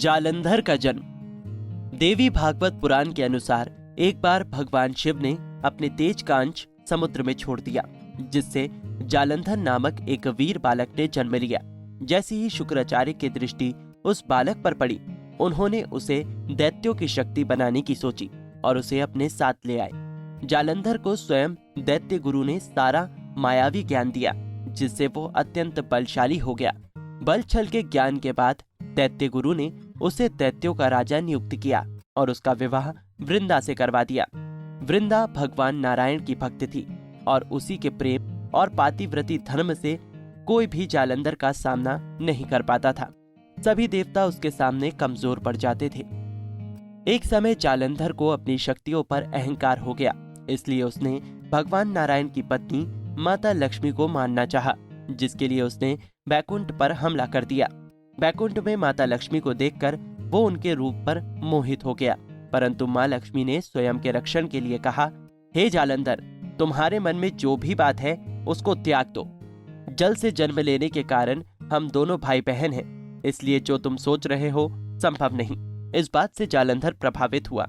जालंधर का जन्म। देवी भागवत पुराण के अनुसार एक बार भगवान शिव ने अपने तेज का अंश समुद्र में छोड़ दिया, जिससे जालंधर नामक एक वीर बालक ने जन्म लिया। जैसे ही शुक्राचार्य की दृष्टि उस बालक पर पड़ी, उन्होंने उसे दैत्यों की शक्ति बनाने की सोची और उसे अपने साथ ले आए। जालंधर को स्वयं दैत्य गुरु ने सारा मायावी ज्ञान दिया, जिससे वो अत्यंत बलशाली हो गया। बल छल के ज्ञान के बाद दैत्य गुरु ने उसे दैत्यों का राजा नियुक्त किया और उसका विवाह वृंदा से करवा दिया। वृंदा भगवान नारायण की भक्त थी और उसी के प्रेम और पातिव्रती धर्म से कोई भी जालंधर का सामना नहीं कर पाता था। सभी देवता उसके सामने कमजोर पड़ जाते थे। एक समय जालंधर को अपनी शक्तियों पर अहंकार हो गया, इसलिए उसने भगवान नारायण की पत्नी माता लक्ष्मी को मारना चाहा, जिसके लिए उसने बैकुंठ पर हमला कर दिया। बैकुंठ में माता लक्ष्मी को देखकर वो उनके रूप पर मोहित हो गया, परंतु माँ लक्ष्मी ने स्वयं के रक्षण के लिए कहा, हे जालंधर, तुम्हारे मन में जो भी बात है उसको त्याग दो। जल से जन्म लेने के कारण हम दोनों भाई बहन हैं, इसलिए जो तुम सोच रहे हो संभव नहीं। इस बात से जालंधर प्रभावित हुआ।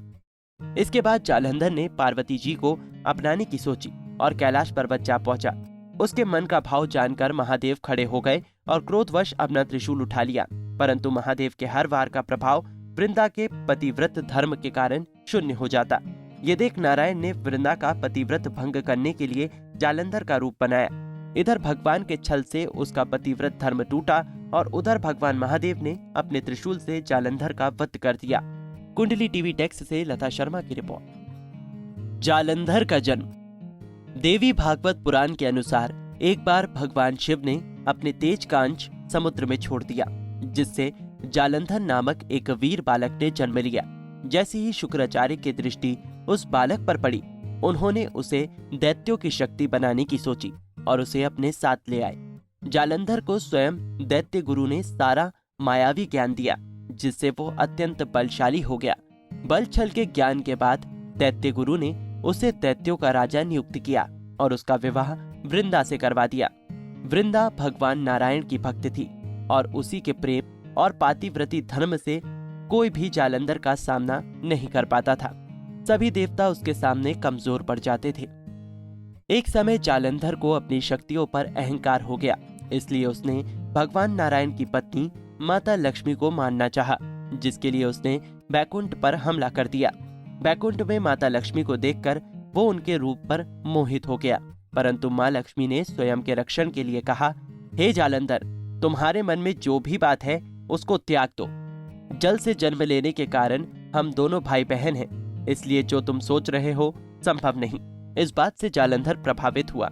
इसके बाद जालंधर ने पार्वती जी को अपनाने की सोची और कैलाश पर्वत जा पहुंचा। उसके मन का भाव जानकर महादेव खड़े हो गए और क्रोधवश अपना त्रिशूल उठा लिया, परंतु महादेव के हर वार का प्रभाव वृंदा के पतिव्रत धर्म के कारण शून्य हो जाता। ये देख नारायण ने वृंदा का पतिव्रत भंग करने के लिए जालंधर का रूप बनाया। इधर भगवान के छल से उसका पतिव्रत धर्म टूटा और उधर भगवान महादेव ने अपने त्रिशूल से जालंधर का वध कर दिया। कुंडली टीवी टेक्स्ट से लता शर्मा की रिपोर्ट। जालंधर का जन्म। देवी भागवत पुराण के अनुसार एक बार भगवान शिव ने अपने तेज का अंश समुद्र में छोड़ दिया, जिससे जालंधर नामक एक वीर बालक ने जन्म लिया। जैसे ही शुक्राचार्य की दृष्टि उस बालक पर पड़ी, उन्होंने उसे दैत्यों की शक्ति बनाने की सोची और उसे अपने साथ ले आए। जालंधर को स्वयं दैत्य गुरु ने सारा मायावी ज्ञान दिया, जिससे वो अत्यंत बलशाली हो गया। बल छल के ज्ञान के बाद दैत्य गुरु ने उसे दैत्यों का राजा नियुक्त किया और उसका विवाह वृंदा से करवा दिया। वृंदा भगवान नारायण की भक्त थी और उसी के प्रेम और पातिव्रती धर्म से कोई भी जालंधर का सामना नहीं कर पाता था। सभी देवता उसके सामने कमजोर पड़ जाते थे। एक समय जालंधर को अपनी शक्तियों पर अहंकार हो गया, इसलिए उसने भगवान नारायण की पत्नी माता लक्ष्मी को मारना चाहा, जिसके लिए उसने बैकुंठ पर हमला कर दिया। बैकुंठ में माता लक्ष्मी को देखकर वो उनके रूप पर मोहित हो गया, परंतु माँ लक्ष्मी ने स्वयं के रक्षण के लिए कहा, हे जालंधर, तुम्हारे मन में जो भी बात है उसको त्याग दो। जल से जन्म लेने के कारण हम दोनों भाई बहन हैं, इसलिए जो तुम सोच रहे हो संभव नहीं। इस बात से जालंधर प्रभावित हुआ।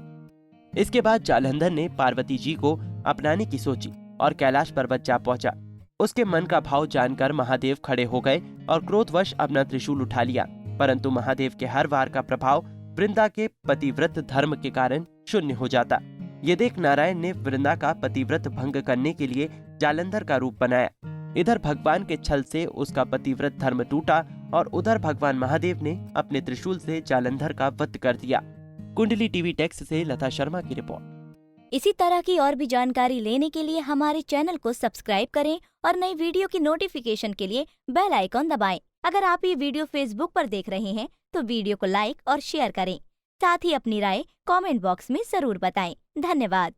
इसके बाद जालंधर ने पार्वती जी को अपनाने की सोची और कैलाश पर्वत जा पहुंचा। उसके मन का भाव जानकर महादेव खड़े हो गए और क्रोधवश अपना त्रिशूल उठा लिया, परंतु महादेव के हर वार का प्रभाव वृंदा के पतिव्रत धर्म के कारण शून्य हो जाता। ये देख नारायण ने वृंदा का पतिव्रत भंग करने के लिए जालंधर का रूप बनाया। इधर भगवान के छल से उसका पतिव्रत धर्म टूटा और उधर भगवान महादेव ने अपने त्रिशूल से जालंधर का वध कर दिया। कुंडली टीवी टेक्स्ट से लता शर्मा की रिपोर्ट। इसी तरह की और भी जानकारी लेने के लिए हमारे चैनल को सब्सक्राइब करें और नई वीडियो की नोटिफिकेशन के लिए बेल आइकॉन दबाएं। अगर आप ये वीडियो फेसबुक पर देख रहे हैं तो वीडियो को लाइक और शेयर करें। साथ ही अपनी राय कमेंट बॉक्स में जरूर बताएं। धन्यवाद।